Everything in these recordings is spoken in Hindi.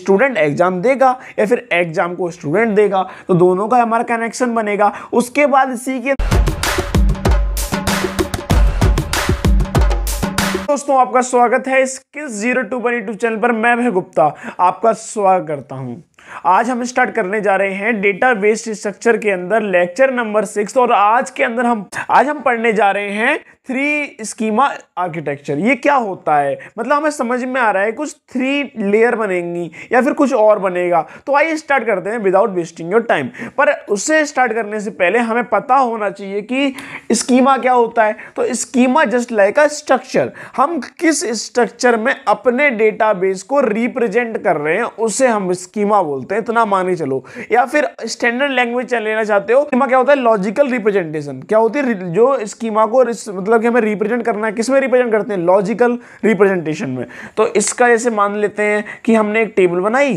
स्टूडेंट एग्जाम देगा या फिर एग्जाम को स्टूडेंट देगा, तो दोनों का हमारा कनेक्शन बनेगा। उसके बाद इसी के दोस्तों आपका स्वागत है स्किल्स 02 पर यूट्यूब चैनल पर। मैं भय गुप्ता आपका स्वागत करता हूं। आज हम स्टार्ट करने जा रहे हैं डेटाबेस स्ट्रक्चर के अंदर लेक्चर नंबर 6 और आज हम पढ़ने जा रहे हैं 3 स्कीमा आर्किटेक्चर। ये क्या होता है, मतलब हमें समझ में आ रहा है कुछ 3 लेयर बनेंगी या फिर कुछ और बनेगा। तो आइए स्टार्ट करते हैं विदाउट वेस्टिंग योर टाइम। पर उससे स्टार्ट करने से पहले हमें पता होना चाहिए कि स्कीमा क्या होता है। तो schema just like a structure, हम किस स्ट्रक्चर में अपने डेटाबेस को रिप्रेजेंट कर रहे हैं उसे हम स्कीमा बोलते हैं, इतना मान के चलो। या फिर स्टैंडर्ड लैंग्वेज लेना चाहते हो, स्कीमा क्या होता है, लॉजिकल रिप्रेजेंटेशन। क्या होती है, जो स्कीमा को मतलब कि हमें रिप्रेजेंट करना है, किसमें रिप्रेजेंट करते हैं, लॉजिकल रिप्रेजेंटेशन में। तो इसका जैसे मान लेते हैं कि हमने एक टेबल बनाई,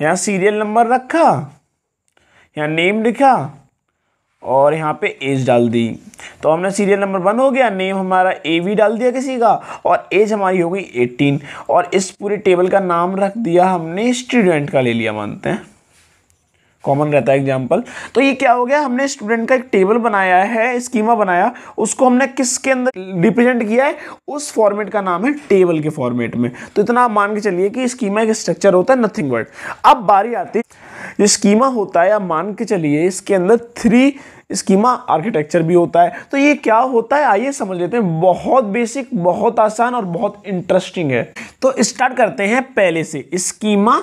यहां सीरियल नंबर रखा, यहां नेम लिखा और यहाँ पे एज डाल दी। तो हमने सीरियल नंबर 1 हो गया, नेम हमारा AV डाल दिया किसी का और एज हमारी हो गई 18 और इस पूरे टेबल का नाम रख दिया हमने स्टूडेंट का ले लिया, मानते हैं कॉमन रहता है एग्जाम्पल। तो ये क्या हो गया, हमने स्टूडेंट का एक टेबल बनाया है, स्कीमा बनाया, उसको हमने किसके अंदर रिप्रेजेंट किया है, उस फॉर्मेट का नाम है टेबल के फॉर्मेट में। तो इतना आप मान के चलिए कि स्कीमा एक स्ट्रक्चर होता है, नथिंग बट। अब बारी आती है जो स्कीमा होता है, आप मान के चलिए इसके अंदर 3 स्कीमा आर्किटेक्चर भी होता है। तो ये क्या होता है आइए समझ लेते हैं। बहुत बेसिक, बहुत आसान और बहुत इंटरेस्टिंग है। तो स्टार्ट करते हैं पहले से, स्कीमा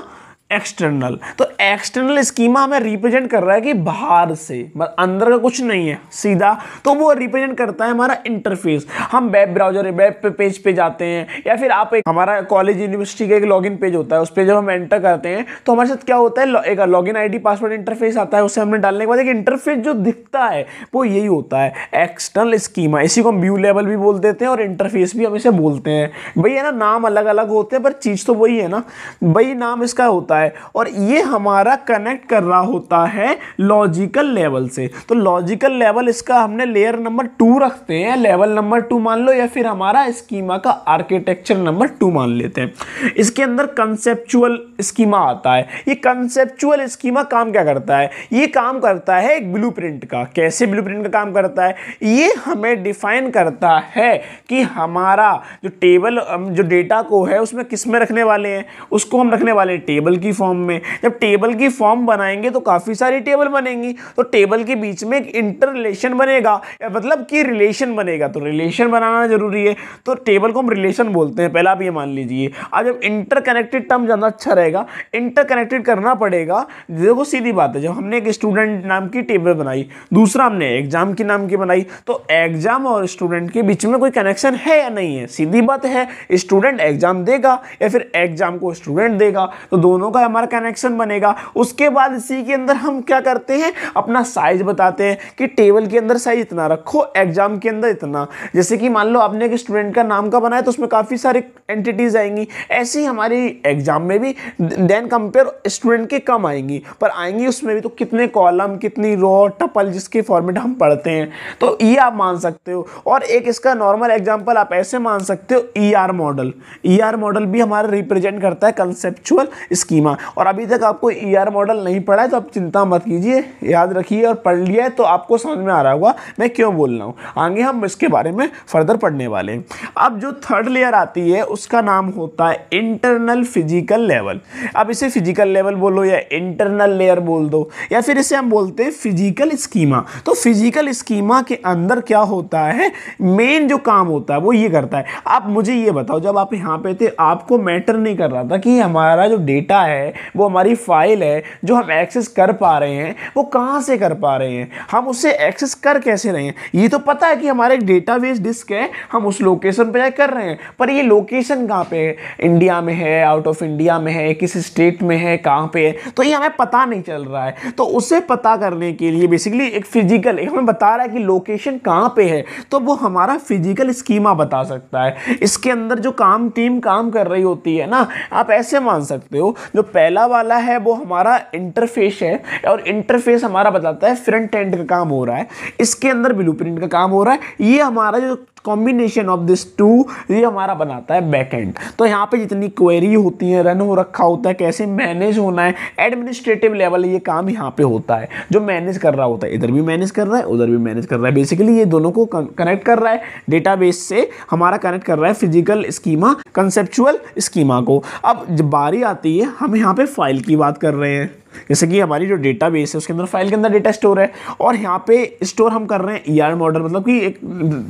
एक्सटर्नल। तो एक्सटर्नल स्कीमा हमें रिप्रेजेंट कर रहा है कि बाहर से, अंदर का कुछ नहीं है सीधा। तो वो रिप्रेजेंट करता है हमारा इंटरफेस। हम वेब ब्राउजर, वेब पेज पे जाते हैं या फिर आप हमारा कॉलेज यूनिवर्सिटी का एक लॉगिन पेज होता है, उस पर जब हम एंटर करते हैं तो हमारे साथ क्या होता है, एक लॉगिन ID पासवर्ड इंटरफेस आता है, उसे हमने डालने के बाद एक इंटरफेस जो दिखता है वो यही होता है एक्सटर्नल स्कीमा। इसी को हम व्यू लेवल भी बोल देते हैं और इंटरफेस भी हम इसे बोलते हैं। भाई है ना, नाम अलग अलग होते हैं पर चीज तो वही है ना, वही नाम इसका होता है। और ये हमारा कनेक्ट कर रहा होता है लॉजिकल लेवल से। तो लॉजिकल लेवल इसका हमने लेयर नंबर 2 रखते हैं, लेवल नंबर 2 मान लो, या फिर हमारा स्कीमा का आर्किटेक्चर नंबर 2 मान लेते हैं। इसके अंदर कंसेप्चुअल स्कीमा आता है। ये कंसेप्चुअल स्कीमा काम क्या करता है, ये काम करता है एक ब्लूप्रिंट का। कैसे ब्लूप्रिंट का काम करता है, ये हमें डिफाइन करता है कि हमारा जो टेबल, जो डेटा को है उसमें किस में रखने वाले हैं, उसको हम रखने वाले हैं टेबल की फॉर्म में। जब टेबल की फॉर्म बनाएंगे तो काफी सारी टेबल बनेंगी, तो टेबल के बीच में एक इंटर रिलेशन बनेगा, मतलब कि रिलेशन बनेगा। तो रिलेशन बनाना जरूरी है, तो टेबल को हम रिलेशन बोलते हैं, पहला आप ये मान लीजिए। अब जब इंटरकनेक्टेड टर्म ज्यादा अच्छा रहेगा, इंटरकनेक्टेड करना पड़ेगा। देखो सीधी बात है, जब हमने एक स्टूडेंट नाम की टेबल बनाई, दूसरा हमने एग्जाम की नाम की बनाई, तो एग्जाम और स्टूडेंट के बीच में कोई कनेक्शन है या नहीं है, सीधी बात है। स्टूडेंट एग्जाम देगा या फिर एग्जाम को स्टूडेंट देगा, तो दोनों का हमारा कनेक्शन बनेगा। उसके बाद इसी के अंदर हम क्या करते हैं, अपना साइज बताते हैं कि टेबल के अंदर साइज इतना रखो, एग्जाम के अंदर इतना। जैसे कि मान लो आपने एक स्टूडेंट का नाम का बनाया तो उसमें काफी सारी एंटिटीज आएंगी, ऐसे ही हमारी एग्जाम में भी देन कंपेयर स्टूडेंट के कम आएंगी, पर आएंगी उसमें भी तो कितने कॉलम, कितनी रो, टपल, जिसके फॉर्मेट हम पढ़ते हैं। तो ये आप मान सकते हो। और एक इसका नॉर्मल एग्जांपल आप ऐसे मान सकते हो, ER मॉडल। ER मॉडल भी हमारा रिप्रेजेंट करता है कंसेप्चुअल स्कीमा। और अभी तक आपको ER मॉडल नहीं पढ़ा है तो आप चिंता मत कीजिए, याद रखिए और पढ़ लिया है तो आपको समझ में आ रहा होगा मैं क्यों बोल रहा हूँ। आगे हम इसके बारे में फर्दर पढ़ने वाले हैं। अब जो थर्ड लेयर आती है उसका नाम होता है इंटरनल फिजिकल लेवल। अब इसे फिजिकल लेवल बोलो या इंटरनल लेयर बोल दो, या फिर इसे हम बोलते हैं फिजिकल स्कीमा। तो फिजिकल स्कीमा के अंदर क्या होता है, मेन जो काम होता है वो ये करता है। आप मुझे ये बताओ, जब आप यहाँ पे थे आपको मैटर नहीं कर रहा था कि हमारा जो डेटा है, वो हमारी फाइल है जो हम एक्सेस कर पा रहे हैं, वो कहाँ से कर पा रहे हैं, हम उसे एक्सेस कर कैसे रहे हैं। ये तो पता है कि हमारा एक डेटाबेस डिस्क है, हम उस लोकेशन पे कर रहे हैं, पर ये लोकेशन कहाँ पे है, इंडिया में है, आउट ऑफ इंडिया में है, किस स्टेट में है, कहाँ पे है, तो ये हमें पता नहीं चल रहा है। तो उसे पता करने के लिए बेसिकली एक फिजिकल, एक हमें बता रहा है कि लोकेशन कहाँ पे है, तो वो हमारा फिजिकल स्कीमा बता सकता है। इसके अंदर जो टीम काम कर रही होती है ना, आप ऐसे मान सकते हो, जो पहला वाला है वो हमारा इंटरफेस है, और इंटरफेस हमारा बताता है फ्रंट एंड का काम हो रहा है, इसके अंदर ब्लूप्रिंट का काम हो रहा है। ये हमारा जो कॉम्बिनेशन ऑफ दिस टू ये हमारा बनाता है बैकएंड। तो यहाँ पे जितनी क्वेरी होती है, रन हो रखा होता है, कैसे मैनेज होना है, एडमिनिस्ट्रेटिव लेवल ये काम यहाँ पे होता है। जो मैनेज कर रहा होता है, इधर भी मैनेज कर रहा है, उधर भी मैनेज कर रहा है। बेसिकली ये दोनों को कनेक्ट कर रहा है, डेटाबेस से हमारा कनेक्ट कर रहा है फिजिकल स्कीमा, कंसेप्चुअल स्कीमा को। अब जब बारी आती है, हम यहाँ पे फाइल की बात कर रहे हैं। जैसे कि हमारी जो डेटाबेस है उसके अंदर फाइल के अंदर डेटा स्टोर है, और यहाँ पे स्टोर हम कर रहे हैं ईआर मॉडल, मतलब कि एक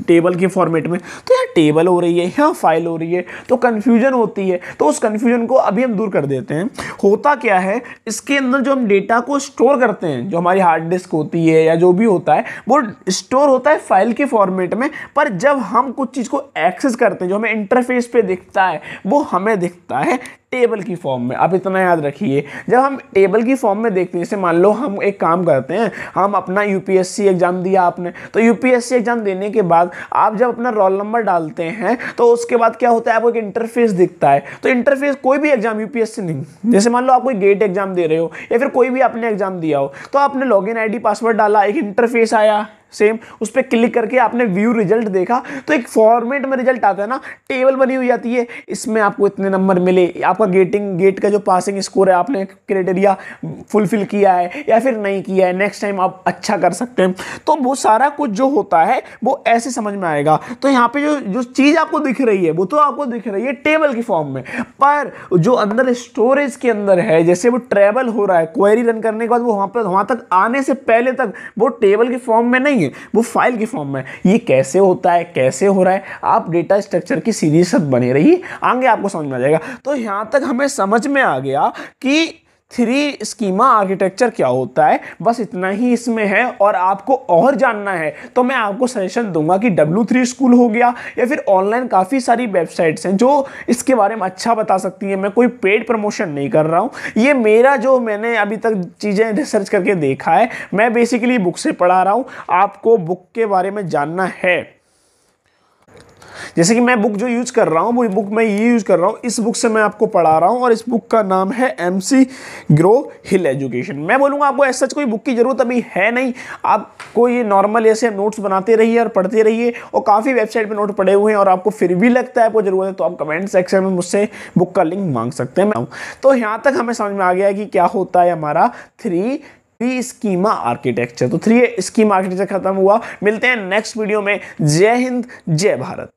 टेबल के फॉर्मेट में। तो यहाँ टेबल हो रही है, यहाँ फाइल हो रही है, तो कन्फ्यूजन होती है। तो उस कन्फ्यूजन को अभी हम दूर कर देते हैं। होता क्या है, इसके अंदर जो हम डेटा को स्टोर करते हैं, जो हमारी हार्ड डिस्क होती है या जो भी होता है, वो स्टोर होता है फाइल के फॉर्मेट में। पर जब हम कुछ चीज़ को एक्सेस करते हैं, जो हमें इंटरफेस पे दिखता है, वो हमें दिखता है टेबल की फॉर्म में। आप इतना याद रखिए, जब हम टेबल की फॉर्म में देखते हैं, जैसे मान लो हम एक काम करते हैं, हम अपना यूपीएससी एग्जाम दिया आपने, तो यूपीएससी एग्जाम देने के बाद आप जब अपना रोल नंबर डालते हैं, तो उसके बाद क्या होता है, आपको एक इंटरफेस दिखता है। तो इंटरफेस कोई भी एग्जाम, यूपीएससी नहीं, जैसे मान लो आप कोई गेट एग्जाम दे रहे हो या फिर कोई भी आपने एग्जाम दिया हो, तो आपने लॉगिन आईडी पासवर्ड डाला, एक इंटरफेस आया सेम, उस पर क्लिक करके आपने व्यू रिजल्ट देखा, तो एक फॉर्मेट में रिजल्ट आता है ना, टेबल बनी हुई आती है, इसमें आपको इतने नंबर मिले, आपका गेट का जो पासिंग स्कोर है, आपने क्राइटेरिया फुलफिल किया है या फिर नहीं किया है, नेक्स्ट टाइम आप अच्छा कर सकते हैं। तो वो सारा कुछ जो होता है वो ऐसे समझ में आएगा। तो यहाँ पे जो चीज़ आपको दिख रही है वो तो आपको दिख रही है टेबल की फॉर्म में, पर जो अंदर स्टोरेज के अंदर है, जैसे वो ट्रेवल हो रहा है, क्वेरी रन करने के बाद वो वहाँ तक आने से पहले तक वो टेबल की फॉर्म में नहीं है, वो फाइल की फॉर्म में। ये कैसे होता है, कैसे हो रहा है, आप डेटा स्ट्रक्चर की सीरीज से बने रहिए, आगे आपको समझ में आ जाएगा। तो यहाँ तक हमें समझ में आ गया कि 3 स्कीमा आर्किटेक्चर क्या होता है, बस इतना ही इसमें है। और आपको और जानना है तो मैं आपको सजेशन दूंगा कि W3 स्कूल हो गया, या फिर ऑनलाइन काफ़ी सारी वेबसाइट्स हैं जो इसके बारे में अच्छा बता सकती हैं। मैं कोई पेड प्रमोशन नहीं कर रहा हूँ, ये मेरा जो मैंने अभी तक चीज़ें रिसर्च करके देखा है, मैं बेसिकली बुक से पढ़ा रहा हूँ। आपको बुक के बारे में जानना है, जैसे कि मैं बुक जो यूज़ कर रहा हूँ, वो बुक मैं ये यूज़ कर रहा हूँ, इस बुक से मैं आपको पढ़ा रहा हूँ, और इस बुक का नाम है MC ग्रो हिल एजुकेशन। मैं बोलूँगा आपको ऐसा कोई बुक की ज़रूरत अभी है नहीं, आपको ये नॉर्मल ऐसे नोट्स बनाते रहिए और पढ़ते रहिए। और काफ़ी वेबसाइट पे नोट पड़े हुए हैं, और आपको फिर भी लगता है आपको ज़रूरत है, तो आप कमेंट सेक्शन में मुझसे बुक का लिंक मांग सकते हैं। तो यहाँ तक हमें समझ में आ गया कि क्या होता है हमारा 3 स्कीमा आर्किटेक्चर। तो 3 स्कीमा आर्किटेक्चर खत्म हुआ। मिलते हैं नेक्स्ट वीडियो में। जय हिंद, जय भारत।